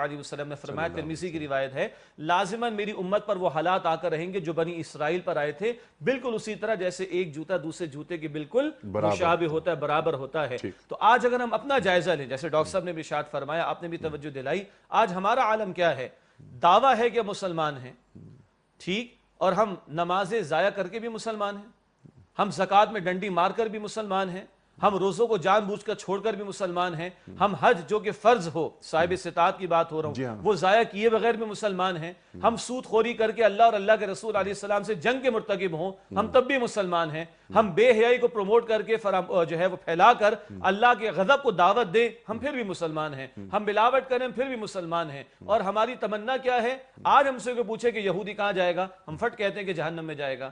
علیہ وسلم نے فرمایا، ترمذی کی روایت ہے، لازماً میری امت پر وہ حالات آ کر رہیں گے جو بنی اسرائیل پر آئے تھے، بالکل اسی طرح جیسے ایک جوتا دوسرے جوتے کے بالکل مشابہ ہوتا ہے، برابر ہوتا ہے۔ تو آج اگر ہم اپنا جائزہ لیں، جیسے ڈاکٹر صاحب نے بھی ارشاد فرمایا، آپ نے بھی توجہ دلائی، آج ہمارا عالم کیا ہے؟ دعویٰ ہے کہ مسلمان ہیں، ٹھیک، اور ہم نمازیں ضائع کر کے بھی مسلمان ہیں، ہم زکوٰۃ میں ڈنڈی مار کر بھی مسلمان ہیں، ہم روزوں کو جان بوجھ کر چھوڑ کر بھی مسلمان ہیں، ہم حج جو کہ فرض ہو، صاحب استطاعت کی بات ہو رہا ہوں، وہ ضائع کیے بغیر بھی مسلمان ہیں، ہم سود خوری کر کے اللہ اور اللہ کے رسول علیہ السلام سے جنگ کے مرتکب ہوں، ہم تب بھی مسلمان ہیں، ہم بے حیائی کو پروموٹ کر کے جو ہے وہ پھیلا کر اللہ کے غضب کو دعوت دیں، ہم پھر بھی مسلمان ہیں، ہم ملاوٹ کریں پھر بھی مسلمان ہیں، اور ہماری تمنا کیا ہے؟ آج ہم سے کوئی پوچھے کہ یہودی کہاں جائے گا، ہم فٹ کہتے ہیں کہ جہنم میں جائے گا،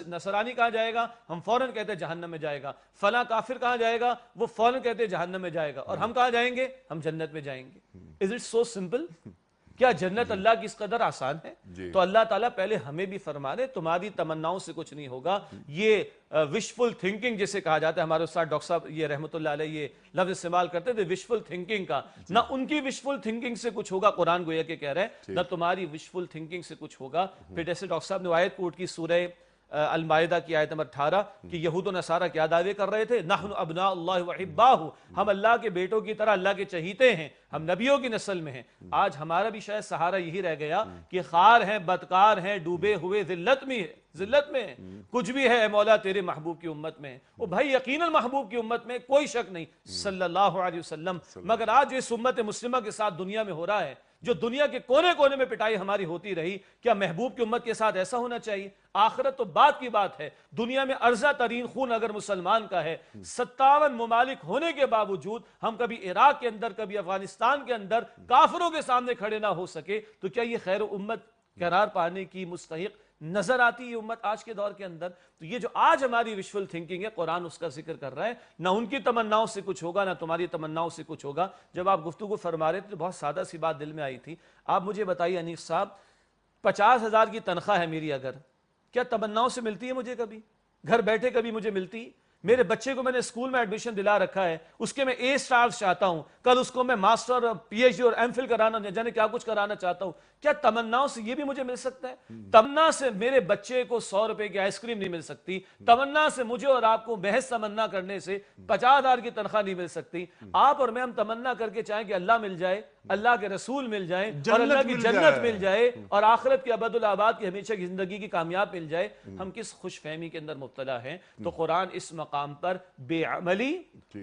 نصرانی کہاں جائے گا، ہم فوراً کہتے ہیں جہنم میں جائے گا، فلاں کافر کہاں جائے گا، وہ فوراً کہتے ہیں جہنم میں جائے گا، اور ہم کہاں جائیں گے؟ ہم جنت میں جائیں گے۔ Is it so simple؟ کیا جنت اللہ کی اس قدر آسان ہے؟ تو اللہ تعالیٰ پہلے ہمیں بھی فرما دے تمہاری تمناؤں سے کچھ نہیں ہوگا۔ یہ وشفل تھنکنگ جسے کہا جاتا ہے، ہمارے استاد ڈاکٹر صاحب یہ رحمۃ اللہ علیہ یہ لفظ استعمال کرتے تھے وشفل تھنکنگ کا، نہ ان کی وشفل تھنکنگ سے کچھ ہوگا، قرآن گویا کہ کہہ رہے ہیں، نہ تمہاری وشفل تھنکنگ سے کچھ ہوگا۔ پھر جیسے ڈاکٹر صاحب نے آیت کوٹ کی سورہ المائدہ کی آیت نمبر 18 کہ یہود و نصارہ کیا دعوے کر رہے تھے؟ نحن ابناء اللہ وحباہ، ہم اللہ کے بیٹوں کی طرح اللہ کے چہیتے ہیں، ہم نبیوں کی نسل میں ہیں۔ آج ہمارا بھی شاید سہارا یہی رہ گیا کہ خار ہیں، بدکار ہیں، ڈوبے ہوئے ذلت میں ہیں، کچھ بھی ہے اے مولا تیرے محبوب کی امت میں، وہ بھائی یقیناً محبوب کی امت میں کوئی شک نہیں صلی اللہ علیہ وسلم، مگر آج جو اس امت مسلمہ کے ساتھ دنیا میں ہو رہا ہے، جو دنیا کے کونے کونے میں پٹائی ہماری ہوتی رہی، کیا محبوب کی امت کے ساتھ ایسا ہونا چاہیے؟ آخرت تو بات کی بات ہے، دنیا میں ارزہ ترین خون اگر مسلمان کا ہے، 57 ممالک ہونے کے باوجود ہم کبھی عراق کے اندر کبھی افغانستان کے اندر کافروں کے سامنے کھڑے نہ ہو سکے، تو کیا یہ خیر امت قرار پانے کی مستحق نظر آتی ہے امت آج کے دور کے اندر؟ تو یہ جو آج ہماری وشفل تھنکنگ ہے، قرآن اس کا ذکر کر رہا ہے، نہ ان کی تمناؤں سے کچھ ہوگا، نہ تمہاری تمناؤں سے کچھ ہوگا۔ جب آپ گفتگو فرما رہے تھے تو بہت سادہ سی بات دل میں آئی تھی، آپ مجھے بتائیے انیس صاحب، 50,000 کی تنخواہ ہے میری، اگر کیا تمناؤں سے ملتی ہے مجھے؟ کبھی گھر بیٹھے کبھی مجھے ملتی؟ میرے بچے کو میں نے اسکول میں ایڈمیشن دلا رکھا ہے، اس کے میں اے سٹارز چاہتا ہوں، کل اس کو میں ماسٹر پی ایچ ڈی اور ایم فل کرانا جانے کیا کچھ کرانا چاہتا ہوں، کیا تمناؤں سے یہ بھی مجھے مل سکتا ہے؟ تمنا سے میرے بچے کو 100 روپے کی آئس کریم نہیں مل سکتی، تمنا سے مجھے اور آپ کو محض تمنا کرنے سے 50,000 کی تنخواہ نہیں مل سکتی۔ آپ اور میں ہم تمنا کر کے چاہیں کہ اللہ مل جائے، اللہ کے رسول مل جائیں، اور اللہ کی جنت مل جائے، اور آخرت کی ابد الآباد کی ہمیشہ کی زندگی کی کامیاب مل جائے، ہم کس خوش فہمی کے اندر مبتلا ہیں؟ تو قرآن اس مقام پر بے عملی،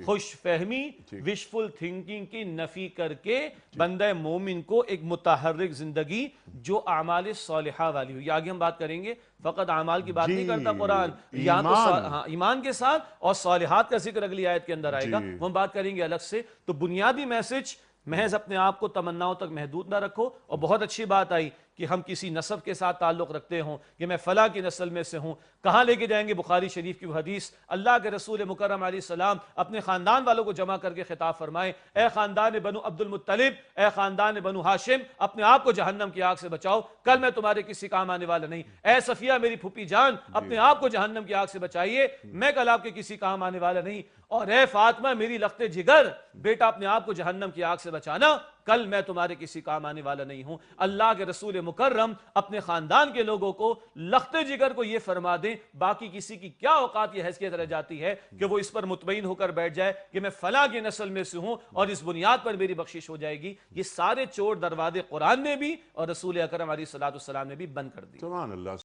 خوش فہمی، وشفل تھنکنگ کی نفی کر کے بندہ مومن کو ایک متحرک زندگی جو اعمال صالحہ والی ہو، یہ آگے ہم بات کریں گے، فقط اعمال کی بات نہیں کرتا قرآن، یہاں تو ایمان کے ساتھ اور صالحات کا ذکر اگلی آیت کے اندر آئے گا، وہ ہم بات کریں گے الگ سے۔ تو بنیادی میسج، محض اپنے آپ کو تمناؤں تک محدود نہ رکھو، اور بہت اچھی بات آئی کہ ہم کسی نسب کے ساتھ تعلق رکھتے ہوں کہ میں فلاں کی نسل میں سے ہوں، کہاں لے کے جائیں گے؟ بخاری شریف کی وہ حدیث، اللہ کے رسول مکرم علیہ السلام اپنے خاندان والوں کو جمع کر کے خطاب فرمائے، اے خاندان بنو عبد المطلب، اے خاندان بنو ہاشم، اپنے آپ کو جہنم کی آگ سے بچاؤ، کل میں تمہارے کسی کام آنے والا نہیں۔ اے صفیہ میری پھوپھی جان، اپنے آپ کو جہنم کی آگ سے بچائیے، میں کل آپ کے کسی کام آنے والا نہیں۔ اور اے فاطمہ میری لخت جگر، بیٹا اپنے آپ کو جہنم کی آگ سے بچانا، کل میں تمہارے کسی کام آنے والا نہیں ہوں۔ اللہ کے رسول مکرم اپنے خاندان کے لوگوں کو لخت جگر کو یہ فرما دیں، باقی کسی کی کیا اوقات یہ حیثیت رہ جاتی ہے کہ وہ اس پر مطمئن ہو کر بیٹھ جائے کہ میں فلاں کی نسل میں سے ہوں اور اس بنیاد پر میری بخشش ہو جائے گی۔ یہ سارے چور دروازے قرآن نے بھی اور رسول اکرم علیہ الصلوۃ والسلام نے بھی بند کر دی۔